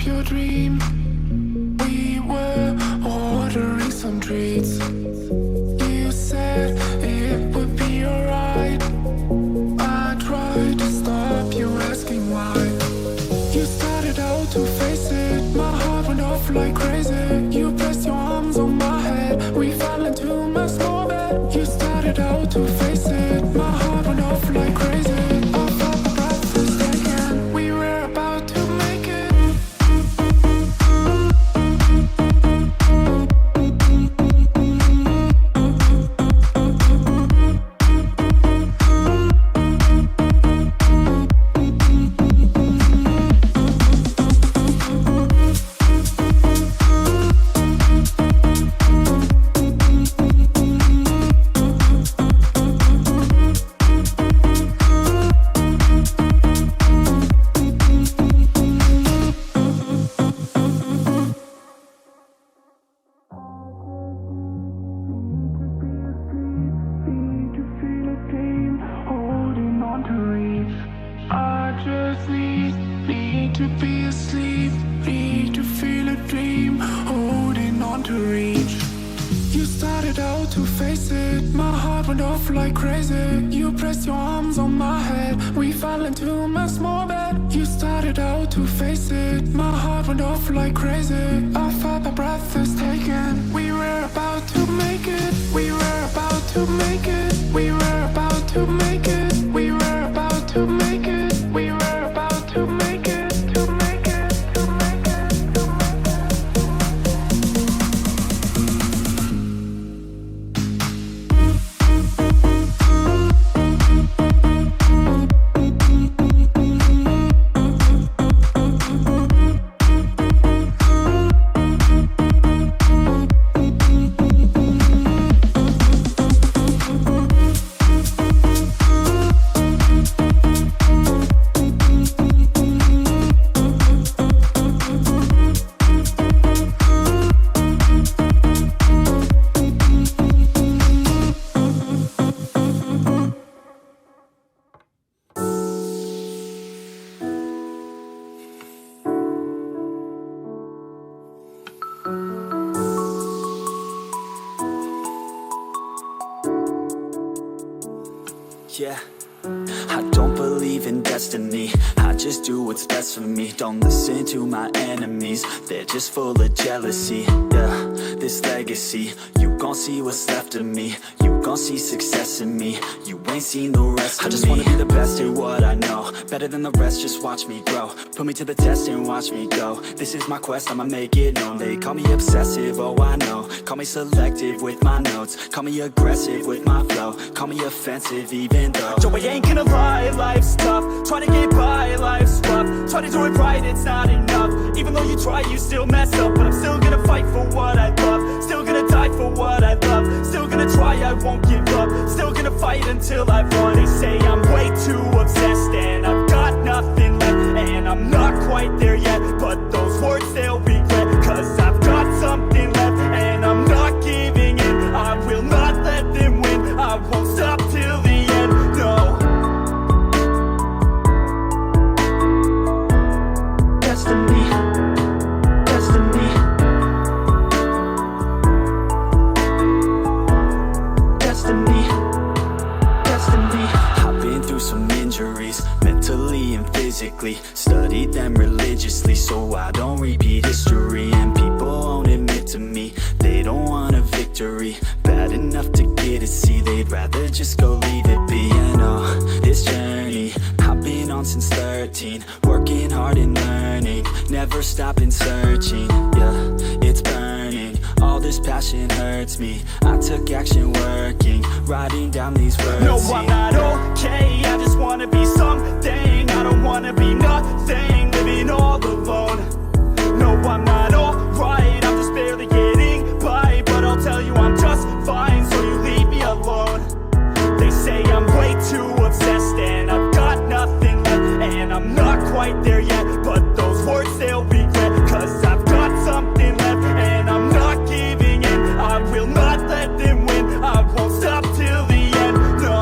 up your dream. We were ordering some treats. You said it would be alright. I tried to stop you asking why. You started out to face it. My heart went off like crazy. You pressed your arms on my head. We fell into my small bed. You started out to face it. My heart went off like crazy. I felt my breath was taken. We were about to make it. Need to be asleep, need to feel a dream, holding on to reach. You started out to face it. My heart went off like crazy. You pressed your arms on my head. We fell into my small bed. You started out to face it. My heart went off like crazy. I felt my breath was taken. We were about to make it. We were about to make it. We were about to make it. We were about to make it. We were about to make it. Yeah, I don't believe in destiny. I just do what's best for me. Don't listen to my enemies, they're just full of jealousy. Yeah, this legacy, you gon' see what's left of me. You gon' see success in me. You ain't seen the rest of me. I just wanna be the best at what I know. Better than the rest, just watch me grow. Put me to the test and watch me go. This is my quest, I'ma make it known. They call me obsessive, oh I know. Call me selective with my notes. Call me aggressive with my flow. Call me offensive even though Joe, I ain't gonna lie, life's tough. Trying to get by, life's rough. Try to do it right, it's not enough. Even though you try, you still mess up. But I'm still gonna fight for what I love. Still gonna die for what I love. Still gonna try, I won't give up. Still gonna fight until I've won. They say I'm way too obsessed and I've got nothing left. And I'm not quite there yet, but those words they'll regret. Cause I've got something left and I'm not giving in. I will not let them win. I won't stop till the end, no. Destiny, destiny, destiny, destiny. I've been through some injuries, mentally and physically. Studied them religiously so I don't repeat history. And people won't admit to me they don't want a victory. Bad enough to get a C, they'd rather just go leave it be. You know, this journey I've been on since 13. Working hard and learning, never stopping searching. Yeah, it's burning, all this passion hurts me. I took action working, writing down these words. No, I'm not okay, I just wanna be something. I don't wanna be nothing, living all alone. No, I'm not alright, I'm just barely getting by. But I'll tell you I'm just fine, so you leave me alone. They say I'm way too obsessed and I've got nothing left. And I'm not quite there yet, but those words they'll regret. Cause I've got something left and I'm not giving in. I will not let them win. I won't stop till the end, no.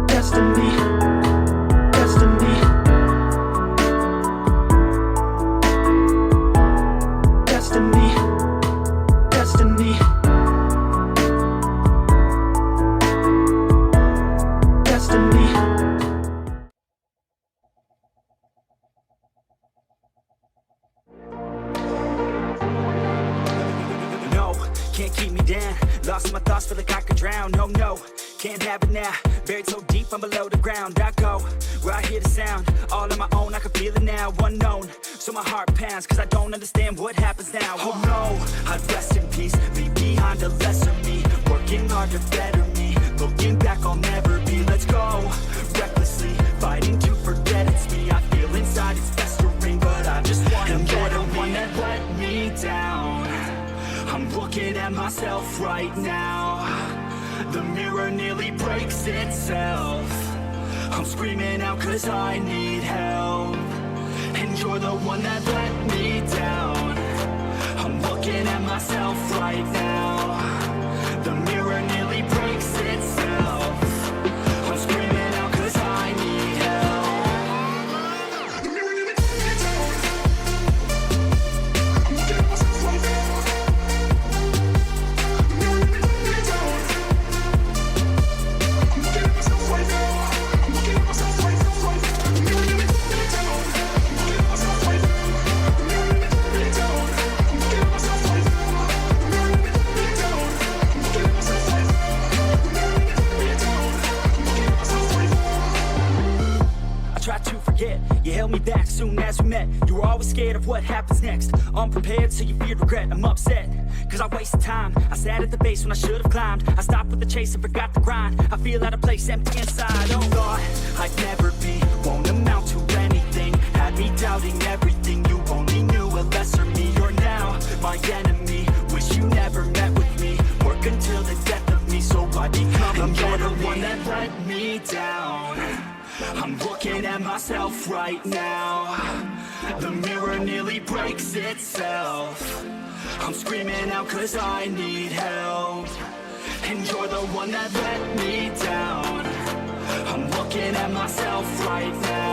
Destiny, no, no, can't have it now. Buried so deep, I'm below the ground. I go where I hear the sound, all on my own, I can feel it now. Unknown, so my heart pounds, cause I don't understand what happens now. Oh no, I'd rest in peace, leave behind a lesser me, working hard to better me. Looking back, I'll never be. Let's go recklessly, fighting to forget it's me. I feel inside it's festering, but I just wanna get the one that let me down. I'm looking at myself right now. The mirror nearly breaks itself. I'm screaming out cause I need help. And you're the one that let me down. I'm looking at myself right now. The mirror nearly breaks itself. I'm screaming out cause I need help. The mirror nearly breaks itself. I'm looking at myself right now. The mirror nearly breaks itself. I'm looking at myself right now. I'm looking at myself right now. The mirror nearly breaks itself. I'm looking at myself right now. The mirror nearly breaks itself. I'm looking at myself right now. The mirror nearly breaks itself. I'm looking at myself right now. The mirror nearly breaks itself. I'm looking at myself right now. I tried to forget, you held me back soon as we met. You were always scared of what happens next. Unprepared, so you feared regret. I'm upset, cause I wasted time. I sat at the base when I should have climbed. I stopped with the chase and forgot the grind. I feel out of place, empty inside. Oh, thought I'd never be, won't amount to anything. Had me doubting everything, you only knew a lesser me. You're now my enemy, wish you never met with me. Work until the death of me, so I become a better. You're the one that let me down. I'm looking at myself right now. The mirror nearly breaks itself. I'm screaming out cause I need help. And you're the one that let me down. I'm looking at myself right now.